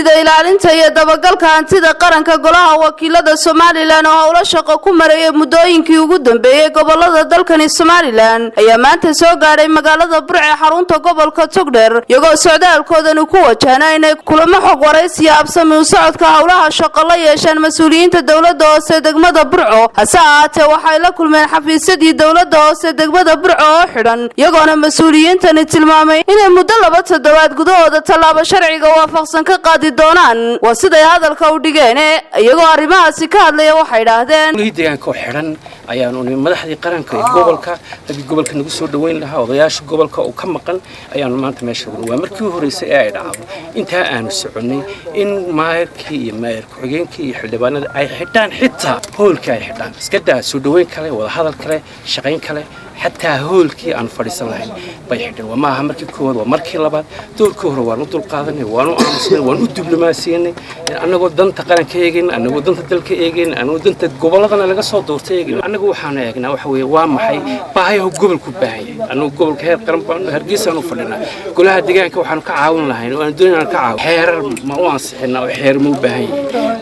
guddida ilaalinta iyo dabagalka hantida qaranka golaha wakiilada Somaliland oo howlo shaqo ku mareeyay muddooyinkii ugu dambeeyay gobolada dalkani Somaliland ayaa maanta soo gaaray magaalada Burco ee xarunta gobolka Togdheer iyagoo socdaalkoodan ku wajahna inay kulamo xog waraysi absami u socodka howlaha shaqo la yeeshaan mas'uuliyiinta dawladda hoose degmada Burco hase ahaatee waxay la kulmeen xafiisyadii dawladda hoose degmada Burco oo xidhan iyagoona mas'uuliyiintani tilmaamay inay muddo 2 toddobaad gudahooda talaabo sharciga waafaqsan ka qaadi doonaan waa siday hadalka u dhigeen iyagoo arrimahaasi ka hadlaya waxay yiraahdeen deegaanka xidhan ayaan u madaxdii qaranka ee gobolka dadkii gobolka nagu soo dhaweyn lahaa odayaasha gobolka oo ka maqan ayaan maanta meesha waa markii horeysay ee ay dhacdo inta aan soconay in maayirkii iyo maayir ku-xigeenkii iyo xildhibaanada ay xidhaan xitaa hoolka ay xidhaan iska daa soo dhaweyn kale wada hadal kale shaqayn kale حتى هولكي أنا فريسان لهين بيحدن وما هم مركي كود ومركي لبعض دول كهر وانو دول قاضني وانو عمسني وانو دبلوماسيني أنا قدرت تقارن كيجين أنا قدرت تدل كيجين أنا قدرت قبلة أنا لقى صوت دورتيجين أنا جو حنا يجنا وحوي وام حي باهي هو قبل كباهي أنا قبل كهر قرن هرجيس أنا فرنا كلها دقيقة كوحنا كعاون لهين وأنا دنيا كعاون حير ما وانس إحنا وحير مو باهي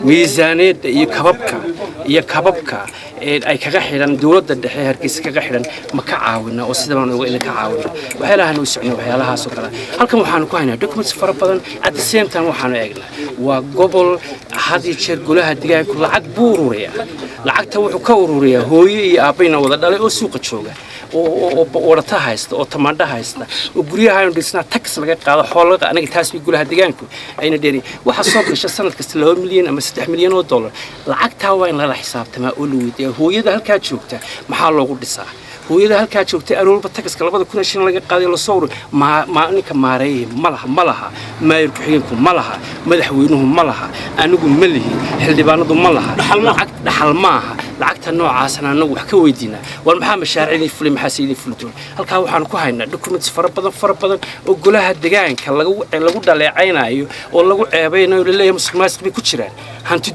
ميزانية يكببك أي كجحيلان دولة الدحيح هرجيس كجحيلان كعاونا وسيدنا وإذا كعاونا وحيلها نوسعنا وحيلها سكرا هلكم وحنا كوينا دوكمنتس فرا بدن at the same time وحنا إجنا وقبل هذه الشيء كلها دقيقة كل عد بوروريا لعقتها وحكوروريا هو يابينا ولا دليل سوق تشوجا ورتها هيست أو تماندا هيست وقريها هاي ندسنا تكس لقى قاعد حولك أنا جتاسبي كلها دقيقة أين ديري وحصل ليش السنة كستلهم مليون أما 6 مليون دولار لعقتها وين لا حساب تما أولوية هو يده هالكاتشوكته محل لو قد صح هو إذا هالكاتشوكته أنا أقول بتكس كلا بدو كنا شيء لقى قاعد يلصور ما إنك ماري ملها ما يركحينكم ملها مدحوينهم ملها أنا أقول ملهي حل بانضم ملها دحل معها لعقت النوع عسنا نوع كويدينا والمحام الشارعي فلي محاسيني فلتون هالكاو حنا كوهينا دوكمنتس فربضن وقولها الدقائق لو دلع عينا أيو ولا عيبينا ولا مسلمات بكتيران هنت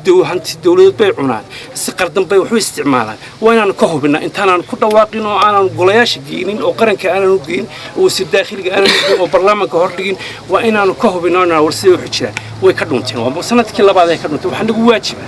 الدولة بيعونان سقردن بيوحو استعمالا وين أنا كهوبنا أنت أنا كنا واقين وأنا قلياش جينين وقرن كأنا نجين وسد داخلي أنا نجين وبرلمان كهردين وين أنا كهوبنا أنا ورسي وحشة ويكدونتين وبسنة كلا بعد يكدونتين وحنا واجبة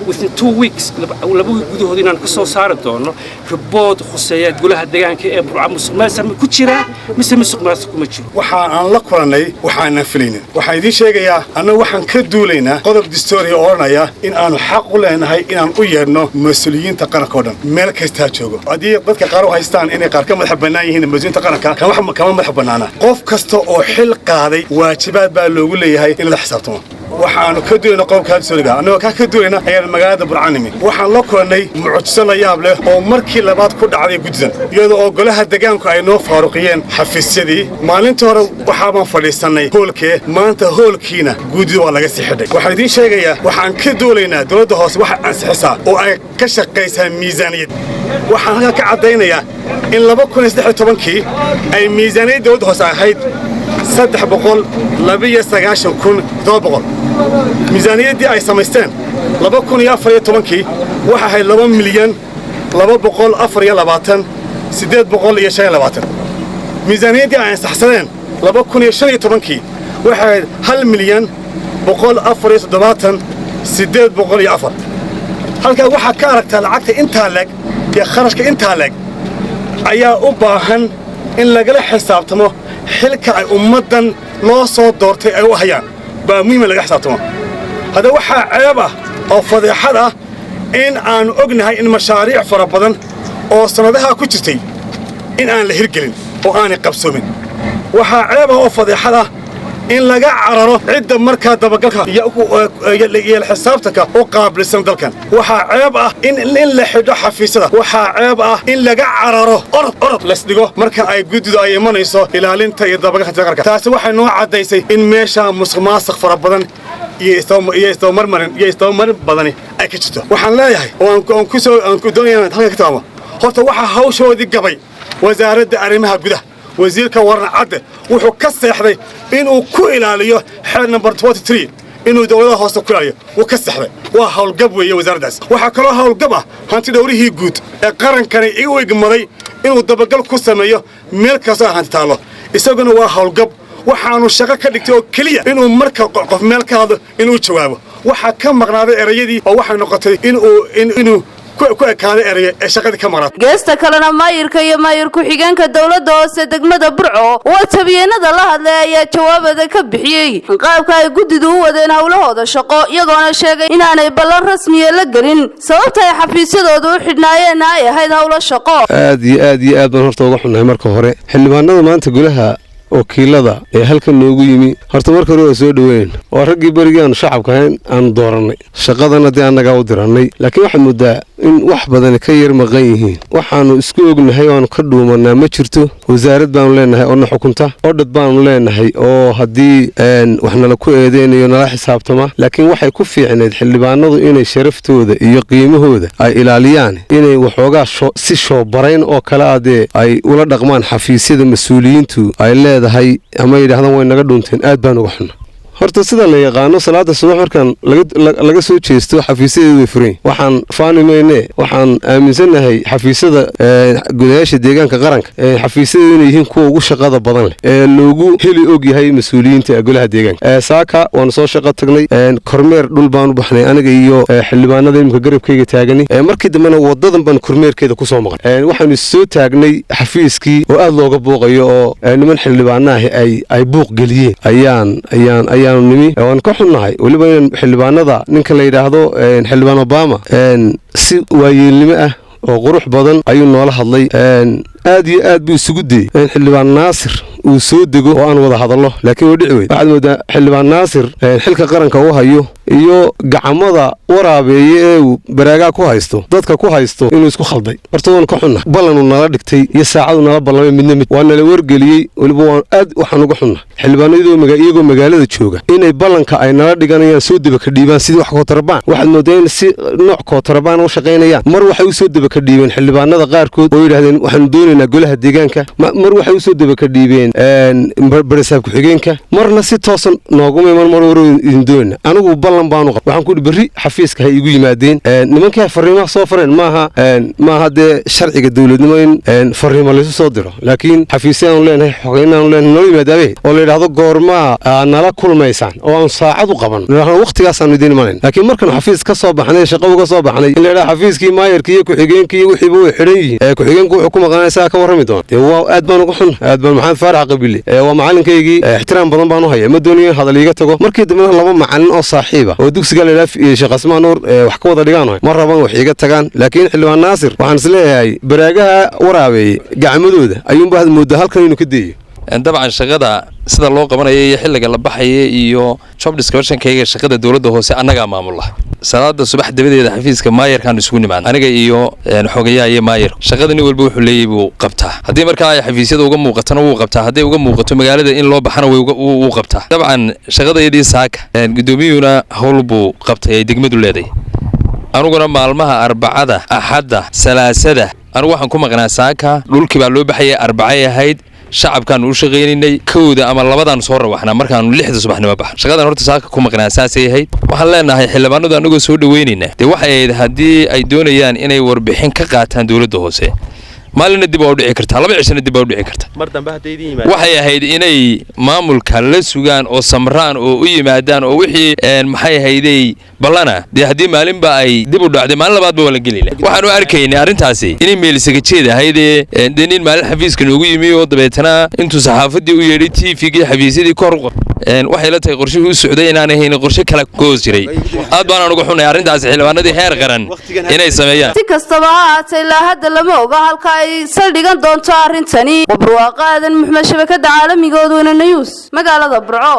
within 2 weeks ولا بقول جوده هذين أنا كسر صارت دونه رباط خصيات قولها الدجاج كأبو مسلمان سامي كتيرة مسلمان كمتشو وحنا لقرناي وحنا فلين وحيدي شيء يا أنا وحنا كدولينا قدر دستوري أورنا يا إن أنا حق لنا هاي إن أنا أيرنا مسؤولين تقرن كودن ملك يستاجوا عادي بدك قارو هايستان إني قار كم حبنا هنا مسؤولين تقرن كم حبنا أنا قف كستو أو حلق هذه واجبات باللوجو اللي هاي إن الحسابتهم waxaanu ka duulina qowmka Soomaaliga anoo ka duulina ayaan magaalada Burcanimi waxaan la kulnay mucjiso la yaab leh oo markii labaad ku dhacday guddan iyadoo oo golaha deegaanku ay noo faaruqiyeen xafiisyadii maalintii hore waxaan fadhiisanay hoolkee maanta hoolkiina guddi waa laga sixday waxaan idin sheegayaa waxaan ka duulaynaa dawladda hoose waxa ansixisaa oo ay ka shaqeysaa miisaaniyad waxaan halka ka cadeynayaa in 2013kii ay miisaaniyadda dawladda hoose ahayd 300 ميزانية أي سمستين 2014 واحد 2 مليون 200 سداد بقول يا شيء لباتن ميزانية أي استحسنين 2015 واحد 1 مليون 200 سداد بقول يا أفر هل كان واحد كاركتر العقد أنت لك يا خرجك أنت لك أيا أباهن إن لقى حساب تمو حلك أمدن لا صوت دورتي أي وهيان بمهم اللي حسابتهم هذا وحى عيبه أو فضيحة إن أنا أجنها إن مشاريع فربضن أو سندها كتشتي إن أنا لهرجلين أو أنا قبسومين وحى عيبه أو فضيحة إن لقى عرره عدة مركز دبقها يا الحسابتك أو قابل السند كان وحى عيبه إن لحده حفيسه وحى عيبه إن لقى عرره أرض لسدقه مركز أي جدد أي من يسوى إلى لين تيدبقها تقرك تاسوح نوع عديسي إن ماشى مسخماسخ فربضن يستمر بدني أكيد وحن لا يهي وأن كدنيا هذا كتابه هو توحى هوش ودي قبي وزارة أرمها جده وزير كورنا عده وحكس يحذي إنه كل عليه حال نمبر 23 إنه دولة هاست كل عليه وكس يحذي وهاول قبوي وزارة داس وحكرها هاول قبه هانتي دوري هي جود قرن كان يقوي جمري إنه دبقل كسمية ملك صار هانتي تعالى يسوقنا وهاول قب waxaanu shaqo ka dhigtay oo keliya inuu marka qof meel ka hadlo inuu jawaabo waxa ka maqnaaday erayadii oo waxay noqotay inuu ku ekaaday eraya ee shaqadii ka maqnaatay geesta kalena maayirka iyo maayir ku-xigeenka dowladda hoose degmada burco oo tabiyeenada la hadlay ayaa jawaabada ka bixiyey qaabka ay guddidu u wadeen howlahooda shaqo iyagoona sheegay inaanay ballan rasmiya la gelin sababta ay xafiisyadooda u xidhnaayeenna ay ahayd howlo shaqo aad baan horta uga xunnahay marka hore xildhibaanada maanta golaha wakiilada ee halkan noogu yimi horta marka hore waa soo dhaweyn waa raggii berigii aanu shacabka ahayn aanu dooranay shaqadana dee annagaa u dirannay laakiin waxaad moodaa in wax badan ka yar maqan yihiin waxaanu isku ognahay oaanu ka dhuumanaa ma jirto wasaarad baanu leenahay oo na xukunta odhad baanu leenahay oo haddii wax nala ku eedeynayo nala xisaabtama laakiin waxay ku fiicneyd xildhibaanadu inay sharaftooda iyo qiimahooda ay ilaaliyaan inay waxoogaa si shoobarayn oo kale ah dee ay ula dhaqmaan xafiisyada mas-uuliyiintu ay leedahay ama yidhaahdaan way naga dhuunteen aad baan uga xunna horta sida la yaqaano salaada subax markaan laga soo jeesto xafiisyadeedu way furan waxaan faani mayne waxaan aaminsanahay xafiisyada gudayaasha deegaanka qaranka xafiisyadeedu inay yihiin kuwa ugu shaqada badan leh ee loogu heli og yahay mas-uuliyiinta golaha deegaanka saaka waanu soo shaqo tagnay kormeer dhul baan u baxnay aniga iyo xildhibaanada imika garabkayga taagani markii dambena wadadan baan kormeerkeeda kusoo maqan waxaanu soo taagnay xafiiskii oo aad looga buuqayo oo niman xildhibaanaha ay buuq geliyeen ayaanu nimi waan ka xunnahay weliba inaan xildhibaanada ninka la yidhaahdo xildhibaan obama si waayeelnimo ah oo qurux badan ayuu noola hadlay aad iyo aad buu isugu dayey in xildhibaan naasir uu soo dego oo aan wada hadallo laakiin way dhici weyd waxaad moodaa xildhibaan naasir xilka qaranka uu hayo iyo gacamada waraabeeye ee uu baraagaa ku haysto dadka ku haysto inuu isku khalday horta waan ka xunna ballanuu nala dhigtay iyo saacadu nala ballamay midna mid waa nala wargeliyey weliba waxaan uga xunna xildhibaanadoo iyagoo magaalada jooga inay ballanka ay nala dhiganayaan soo debaka dhiibaan sidii wax kootarabaan waxaad moodaa in si nooc kootarabaan u shaqaynayaan mar waxay u soo debaka dhiibeen xildhibaanada qaarkood oo yidhahdeen waxaanu doonaynaa golaha deegaanka mar waxay u soo debaka dhiibeen barasaab ku-xigeenka marna si toosan nooguma iman mar war idin doonayna anigu ballan baanu qab waxaan ku yidhi berri xafiiska hay igu yimaadeen nimankii fariimaha soo fareen maaha dee sharciga dowladnimo in fariimo laysu soo diro laakiin xafiisyaanu leenahay xogeynaanu leenahay noo yimaadaabe oo la yidhaahdo goormaa nala kulmaysaan oo aan saacad u qaban waqtigaasaanu idiin imanayn laakiin markaanu xafiis ka soo baxnay shaqo uga soo baxnay in la yidhaha xafiiskii maayarka iyo ku-xigeenka iyo wixiiba way xidhan yihiin ku-xigeenku wuxuu ku maqnaanaysaa ka warrami doona dee waa aad baan uga xun aad baan maxamed faarax qabile waa macalinkaygii ixtiraam badan baan u haya ma doonayo in hadal iiga tago markii dambena laba macalin oo saaxiiba oo dugsiga ladhaa sheekh asmaan nuur wax ka wada dhigaan ma rabaan wax iiga tagaan laakiin xildhibaan naasir waxaan is leeyahay baraagaha waraabeeye gacmadooda ayuunba had moodaa halkan inuu ka deeyo dabcan shaqada sida loo qabanaya iyo xilliga la baxaya iyo job description-kayga shaqada dowladda hoose annagaa maamula salaada subax dabadeeda xafiiska maayarkaan isugu nimaan aniga iyo xogayaha iyo maayar shaqada nin walba wuxuu leeyahay buu qabtaa haddii markaa ay xafiisyada uga muuqatana wuu qabtaa hadday uga muuqato magaalada in loo baxana wuu qabtaa dabcan shaqadayadii saaka gudoomiyuhuna howl buu qabtay ay degmadu leedahay aniguna maalmaha arbacada axadda salaasada anigu waxaan ku maqnaa saaka dhulkii baa loo baxayay arbacay ahayd shacabkaanu u shaqaynaynay kowda ama labadaanu soo rawaxnaa markaanu 6da subaxnimo baxan shaqadan horta saaka ku maqnaa saasay ahayd waxaan leenahay xildhibaanadu anagoo soo dhaweynayna dee waxay ahayd haddii ay doonayaan inay warbixin ka qaataan dowladda hoose maalina dib u dhici kartaa laba cishana dib u dhici kartaa mar dambe haday idin yimaadaan waxay ahayd inay maamulka la sugaan oo samraan oo u yimaadaan oo wixii maxay ahaydey ballana dee haddii maalinba ay dib u dhacday maalin labaadba waa la gelina waxaan u arkaynay arrintaasi inay meelisaga jeed ahaydee dee nin maalin xafiiska noogu yimi oo dabeetana intuu saxaafadii u yeedhay tvgii xafiisyadii kor waxay la tahay qorshihii u socday inaan ahayn qorshe kala goos jiray aad baan uga xunay arrintaasi xildhibaanadii heer qaran inay sameeyaan si kastaba ha ahaatee ilaa hadda lama oga halka ay saldhigan doonto arrintani barwaaqo aadan maxmed shabakada caalamiga Odweyne News magaalada Burco.